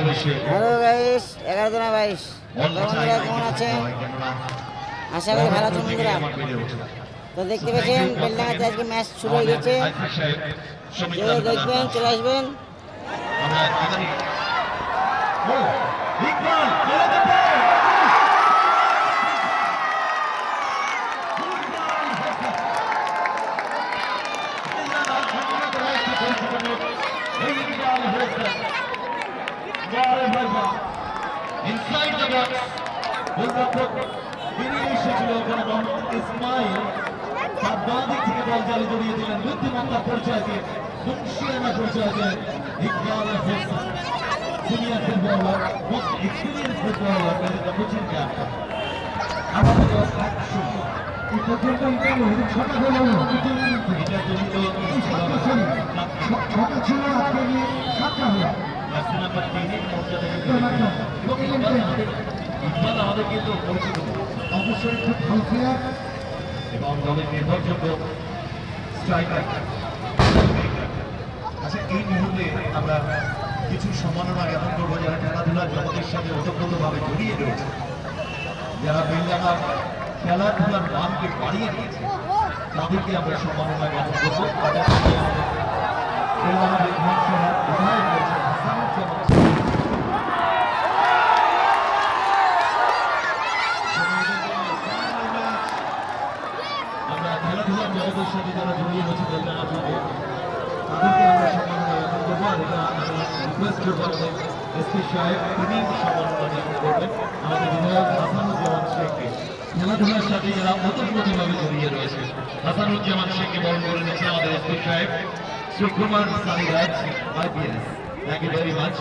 Hello guys, 11-22 বন্ধুরা কেমন আছেন? আশা করি ভালো আছেন বন্ধুরা। তো দেখতে পাচ্ছেন বেলডাঙ্গাতে আজকে ম্যাচ শুরু হয়ে গেছে। দেখবেন, চলে আসবেন। Inside the box, বেরিয়ে এসেছিল ওখানে মোহাম্মদ ইসমাইল তার বাঁ দিক থেকে বল জালে জড়িয়ে দিলেন বুদ্ধিমত্তার পরিচয় দিয়ে মুন্সিয়ানা পরিচয় দিয়ে Iqbal Hossain senior footballer most experience footballer the coaching camp আমাদের অ্যাকশন এই পর্যন্ত ছটা হলো এটা জড়িত ছটা ছিল আজকে নিয়ে 7টা হলো নাম্বার 3 এর মর্যাদা ইকবাল আমাদের কিন্তু পরিচিত অবশ্যই খুব ভালো প্লেয়ার এবং দলের নির্ভরযোগ্য স্ট্রাইকার। আচ্ছা, এই মুহূর্তে আমরা কিছু সম্মাননা জ্ঞাপন করবো যারা খেলাধুলার জগতের সাথে ওতপ্রোতভাবে জড়িয়ে রয়েছে, যারা বেলডাঙ্গার খেলাধুলার মানকে বাড়িয়ে দিয়েছে, তাদেরকে আমরা সম্মাননা জ্ঞাপন করবো। তাদের সাথে আমাদের বেলডাঙ্গা বিধানসভার বিধায়ক রয়েছেন হাসানুজ্জামান। খেলাধুলার জগতের সাথে যারা জড়িয়ে রয়েছে বেলডাঙ্গা থেকে, তাদেরকে আমরা সম্মাননা জ্ঞাপন করবো। আর এটা আমরা রিকোয়েস্ট করবো আমাদের এসপি সাহেব, তিনি সম্মাননা জ্ঞাপন করবেন আমাদের বিধায়ক হাসানুজ্জামান শেখকে। খেলাধুলার সাথে যারা ওতপ্রোতভাবে জড়িয়ে রয়েছে, হাসানুজ্জামান শেখকে বরণ করে নিচ্ছে আমাদের এসপি সাহেব Shri Kumar Sunny Raj, IPS। Thank you very much.